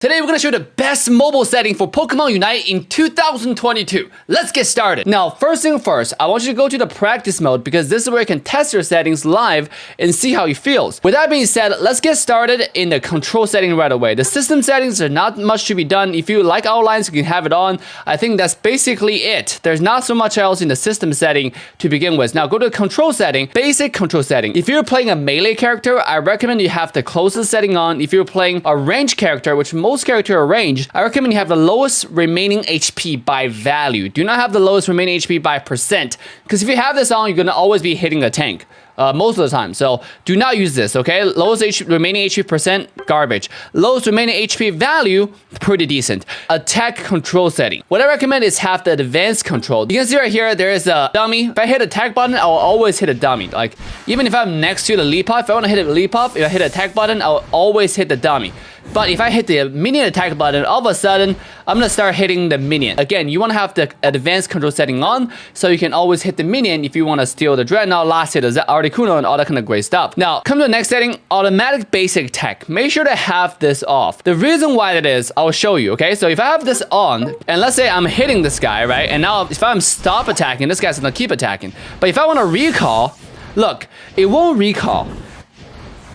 Today we're going to show you the best mobile setting for Pokemon Unite in 2022. Let's get started. Now, first thing first, I want you to go to the practice mode because this is where you can test your settings live and see how it feels. With that being said, let's get started in the control setting right away. The system settings are not much to be done. If you like outlines, you can have it on. I think that's basically it. There's not so much else in the system setting to begin with. Now go to the control setting, basic control setting. If you're playing a melee character, I recommend you have the closest setting on. If you're playing a range character, which most characters are ranged, I recommend you have the lowest remaining HP by value. Do not have the lowest remaining HP by percent, because if you have this on, you're gonna always be hitting a tank. Most of the time. So do not use this, okay? Lowest remaining HP percent, garbage. Lowest remaining HP value, pretty decent. Attack control setting. What I recommend is have the advanced control. You can see right here, there is a dummy. If I hit attack button, I'll always hit a dummy. Like, even if I'm next to the leap off, if I want to hit a leap off, if I hit attack button, I'll always hit the dummy. But if I hit the minion attack button, all of a sudden, I'm gonna start hitting the minion. Again, you wanna have the advanced control setting on, so you can always hit the minion if you wanna steal the Dreadnought, last hit the Articuno, and all that kind of great stuff. Now, come to the next setting, automatic basic attack. Make sure to have this off. The reason why that is, I'll show you, okay? So if I have this on, and let's say I'm hitting this guy, right? And now, if I'm stop attacking, this guy's gonna keep attacking. But if I wanna recall, look, it won't recall.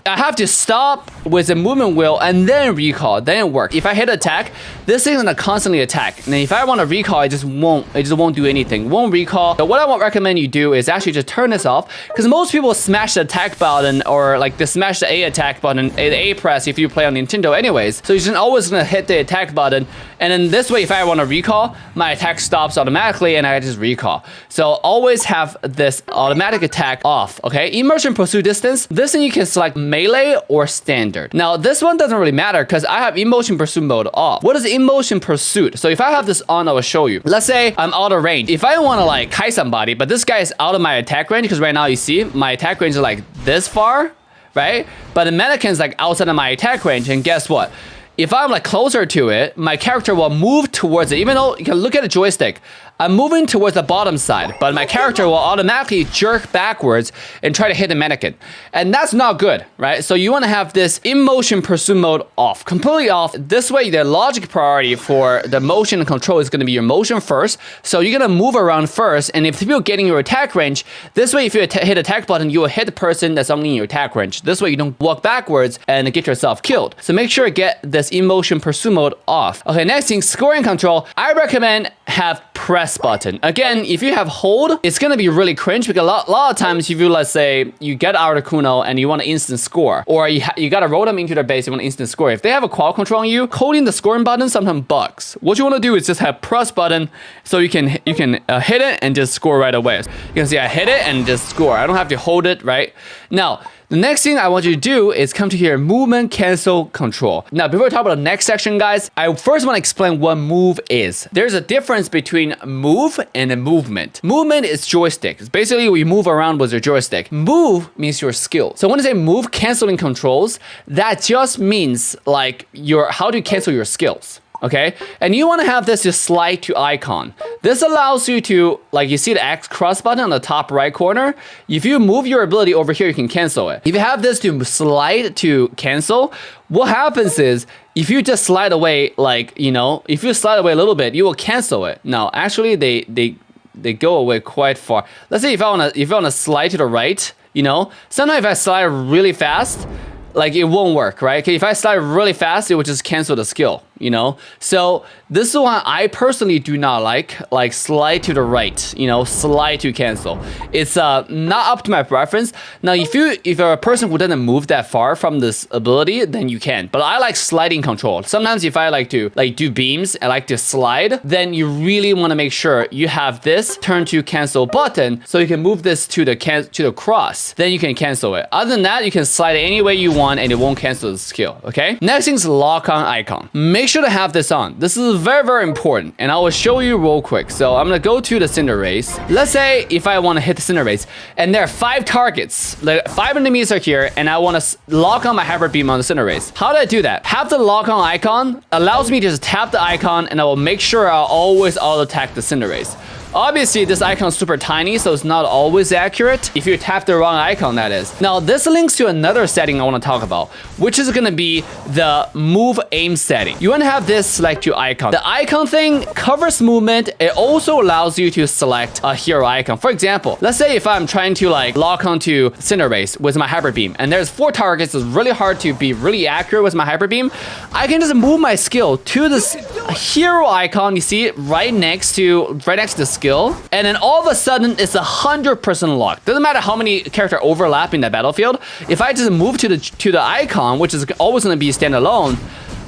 I have to stop with the movement wheel and then recall, then it works. If I hit attack, this thing's gonna constantly attack. And if I want to recall, it just won't do anything. It won't recall. So what I would recommend you do is actually just turn this off, because most people smash the attack button or like they smash the A attack button, the A press if you play on Nintendo anyways. So you're just always gonna hit the attack button, and then this way, if I want to recall, my attack stops automatically and I just recall. So always have this automatic attack off, okay? Immersion pursuit distance, this thing you can select melee or standard. Now this one doesn't really matter because I have emotion pursuit mode off. What is emotion pursuit? So if I have this on, I will show you. Let's say I'm out of range. If I want to like kite somebody, but this guy is out of my attack range, because right now you see my attack range is like this far, right? But the mannequin's like outside of my attack range, and guess what? If I'm like closer to it, my character will move towards it. Even though you can look at the joystick, I'm moving towards the bottom side, but my character will automatically jerk backwards and try to hit the mannequin. And that's not good, right? So you want to have this in-motion pursuit mode off, completely off. This way, the logic priority for the motion control is going to be your motion first. So you're going to move around first. And if you're getting your attack range, this way, if you hit attack button, you will hit the person that's only in your attack range. This way, you don't walk backwards and get yourself killed. So make sure to get this in-motion pursuit mode off. Okay, next thing, scoring control. I recommend have press button. Again, if you have hold, it's gonna be really cringe, because a lot of times if you, let's say, you get Articuno and you want to instant score, or you gotta roll them into their base, you want to instant score. If they have a quad control on you, holding the scoring button sometimes bugs. What you want to do is just have press button, so you can hit it and just score right away. You can see I hit it and just score. I don't have to hold it, right? Now, the next thing I want you to do is come to here, movement cancel control. Now, before we talk about the next section, guys, I first want to explain what move is. There's a difference between move and a movement. Movement is joystick. It's basically we move around with your joystick. Move means your skill. So when I say move canceling controls, that just means like how do you cancel your skills? Okay, and you want to have this just slide to icon. This allows you to, like you see the X cross button on the top right corner. If you move your ability over here, you can cancel it. If you have this to slide to cancel, what happens is if you just slide away, like, you know, if you slide away a little bit, you will cancel it. Now, actually, they go away quite far. Let's say if I wanna slide to the right, you know, sometimes if I slide really fast, like it won't work, right? Okay, if I slide really fast, it would just cancel the skill, you know? So this is one I personally do not like slide to the right, you know, slide to cancel. It's not up to my preference. Now, if you're a person who doesn't move that far from this ability, then you can. But I like sliding control. Sometimes if I like to do beams, I like to slide, then you really want to make sure you have this turn to cancel button, so you can move this to the cross. Then you can cancel it. Other than that, you can slide it any way you want and it won't cancel the skill, okay? Next thing is lock on icon. Make sure to have this on. This is very, very important, and I will show you real quick. So I'm gonna go to the Cinderace. Let's say if I want to hit the Cinderace, and there are 5 targets, like 5 enemies are here, and I want to lock on my Hyper Beam on the Cinderace. How do I do that? Have the lock on icon allows me to just tap the icon, and I will make sure I'll always auto attack the Cinderace. Obviously, this icon is super tiny, so it's not always accurate. If you tap the wrong icon, that is. Now, this links to another setting I want to talk about, which is going to be the move aim setting. You want to have this select your icon. The icon thing covers movement. It also allows you to select a hero icon. For example, let's say if I'm trying to like lock onto Cinder Race with my hyper beam, and there's 4 targets, it's really hard to be really accurate with my hyper beam. I can just move my skill to this hero icon. You see it right next to the skill, and then all of a sudden it's 100% locked. Doesn't matter how many characters overlap in the battlefield. If I just move to the icon, which is always going to be standalone,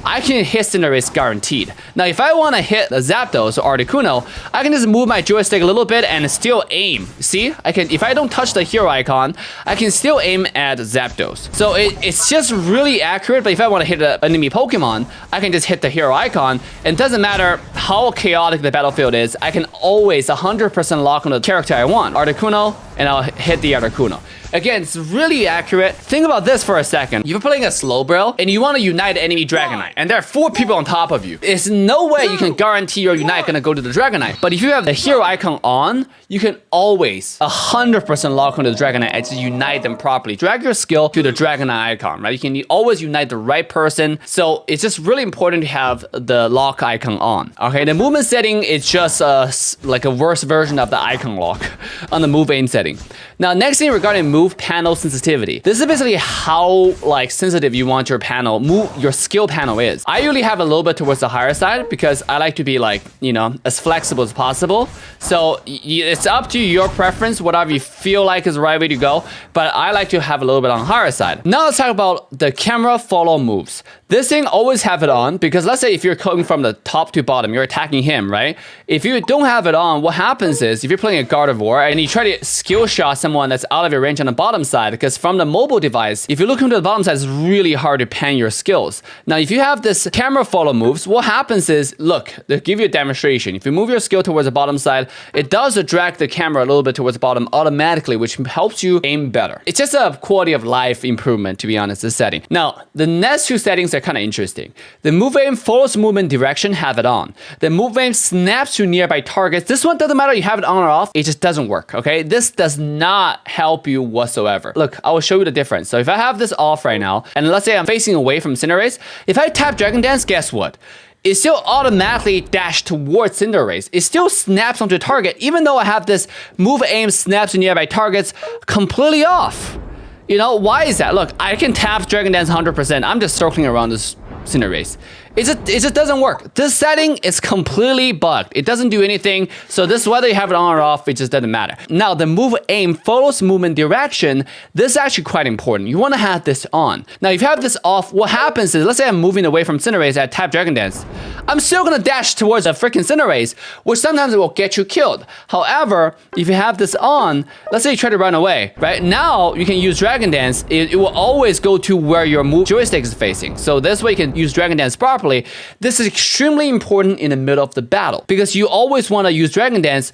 I can hit Cinder Race guaranteed. Now, if I want to hit the Zapdos or Articuno, I can just move my joystick a little bit and still aim. See, I can, if I don't touch the hero icon, I can still aim at Zapdos. So it's just really accurate. But if I want to hit an enemy Pokemon, I can just hit the hero icon. And it doesn't matter how chaotic the battlefield is, I can always 100% lock on the character I want, Articuno, and I'll hit the Articuno. Again, it's really accurate. Think about this for a second. If you're playing a Slowbro and you want to unite enemy Dragonite, and there are 4 people on top of you, there's no way you can guarantee your Unite gonna go to the Dragonite. But if you have the hero icon on, you can always 100% lock onto the Dragonite and just unite them properly. Drag your skill to the Dragonite icon, right? You can always unite the right person. So it's just really important to have the lock icon on. Okay, the movement setting is just like a worse version of the icon lock on the move aim setting. Now, next thing regarding move panel sensitivity. This is basically how like sensitive you want your panel, your skill panel is. I usually have a little bit towards the higher side because I like to be like, you know, as flexible as possible. So it's up to your preference, whatever you feel like is the right way to go. But I like to have a little bit on the higher side. Now let's talk about the camera follow moves. This thing always have it on because let's say if you're coming from the top to bottom, you're attacking him, right? If you don't have it on, what happens is if you're playing a Gardevoir and you try to skill shot someone that's out of your range on the bottom side, because from the mobile device, if you look into the bottom side, it's really hard to pan your skills. Now, if you have this camera follow moves, what happens is, look, they give you a demonstration. If you move your skill towards the bottom side, it does drag the camera a little bit towards the bottom automatically, which helps you aim better. It's just a quality of life improvement, to be honest, this setting. Now, the next 2 settings are kind of interesting. The move aim follows movement direction, have it on. The move aim snaps to nearby targets. This one doesn't matter you have it on or off, it just doesn't work, okay? This does not help you whatsoever. Look, I will show you the difference. So if I have this off right now, and let's say I'm facing away from Cinderace, if I tap Dragon Dance, guess what? It still automatically dashes towards Cinderace. It still snaps onto the target, even though I have this move aim snaps to nearby targets completely off. You know, why is that? Look, I can tap Dragon Dance 100%. I'm just circling around this Cinderace. It just doesn't work. This setting is completely bugged. It doesn't do anything. So this, whether you have it on or off, it just doesn't matter. Now, the move aim follows movement direction. This is actually quite important. You want to have this on. Now, if you have this off, what happens is, let's say I'm moving away from Cinderace, I tap Dragon Dance. I'm still going to dash towards a freaking Cinderace, which sometimes it will get you killed. However, if you have this on, let's say you try to run away, right? Now, you can use Dragon Dance. It will always go to where your move joystick is facing. So this way you can use Dragon Dance properly. This is extremely important in the middle of the battle because you always want to use Dragon Dance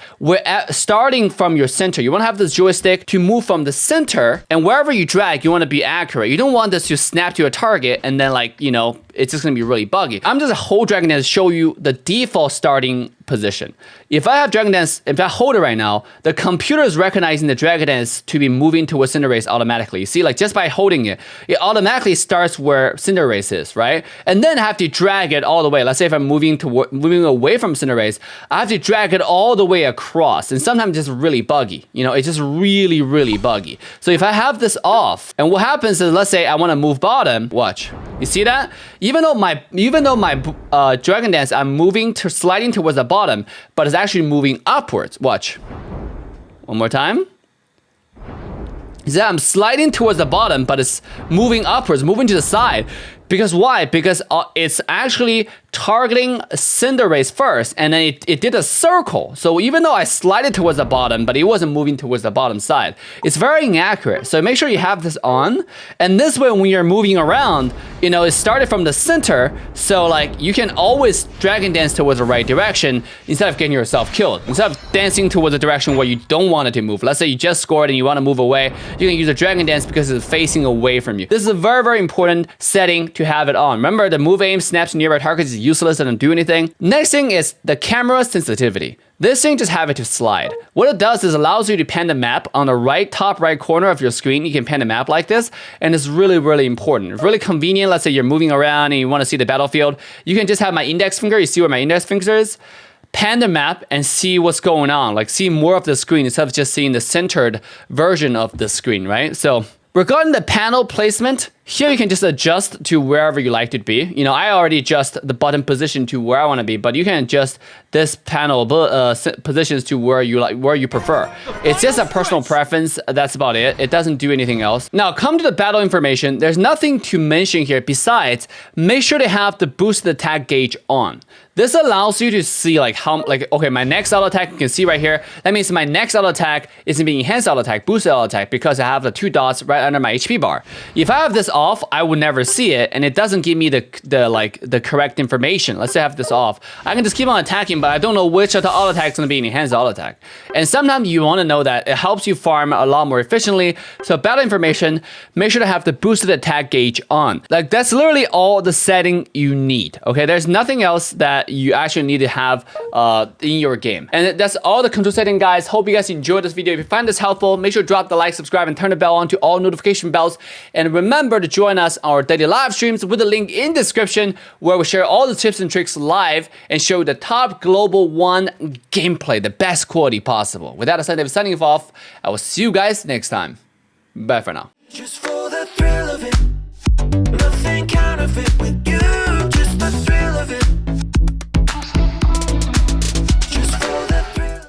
starting from your center. You want to have this joystick to move from the center, and wherever you drag, you want to be accurate. You don't want this to snap to a target and then, like, you know, it's just going to be really buggy. I'm just a whole Dragon Dance to show you the default starting position. If I have Dragon Dance, if I hold it right now, the computer is recognizing the Dragon Dance to be moving towards Cinderace automatically. You see, like, just by holding it, it automatically starts where Cinderace is, right? And then I have to drag it all the way. Let's say if I'm moving away from Cinderace, I have to drag it all the way across. And sometimes it's just really buggy. You know, it's just really, really buggy. So if I have this off, and what happens is, let's say I want to move bottom, watch. You see that? Even though my Dragon Dance, I'm sliding towards the bottom, but it's actually moving upwards. Watch. One more time. See, I'm sliding towards the bottom, but it's moving upwards, moving to the side. Because why? Because it's actually targeting Cinderace first, and then it did a circle. So even though I slid it towards the bottom, but it wasn't moving towards the bottom side. It's very inaccurate. So make sure you have this on. And this way, when you're moving around, you know, it started from the center. So like, you can always Dragon Dance towards the right direction instead of getting yourself killed. Instead of dancing towards the direction where you don't want it to move. Let's say you just scored and you want to move away. You can use a Dragon Dance because it's facing away from you. This is a very, very important setting to have it on. Remember, the move aim snaps nearby targets is useless and doesn't do anything. Next thing is the camera sensitivity. This thing just have it to slide. What it does is allows you to pan the map on the top right corner of your screen. You can pan the map like this, and it's really, really important. Really convenient. Let's say you're moving around and you want to see the battlefield. You can just have my index finger. You see where my index finger is? Pan the map and see what's going on. Like see more of the screen instead of just seeing the centered version of the screen, right? So regarding the panel placement, here you can just adjust to wherever you like it to be. You know, I already adjust the button position to where I want to be, but you can adjust this panel positions to where you prefer. It's just a personal preference. That's about it. It doesn't do anything else. Now, come to the battle information. There's nothing to mention here besides make sure to have the boosted attack gauge on. This allows you to see okay, my next auto attack, you can see right here. That means my next auto attack is going to be enhanced auto attack, boosted auto attack, because I have the 2 dots right under my HP bar. If I have this off, I would never see it, and it doesn't give me the correct information. Let's say I have this off. I can just keep on attacking, but I don't know which of the auto attack is going to be an enhanced auto attack. And sometimes you want to know that it helps you farm a lot more efficiently. So battle information, make sure to have the boosted attack gauge on. Like that's literally all the setting you need. Okay, there's nothing else that you actually need to have in your game. And that's all the control setting, guys. Hope you guys enjoyed this video. If you find this helpful, make sure to drop the like, subscribe, and turn the bell on to all notification bells. And remember to join us on our daily live streams with the link in the description where we share all the tips and tricks live and show you the top global 1 gameplay, the best quality possible. With that, I'm signing off. I will see you guys next time. Bye for now.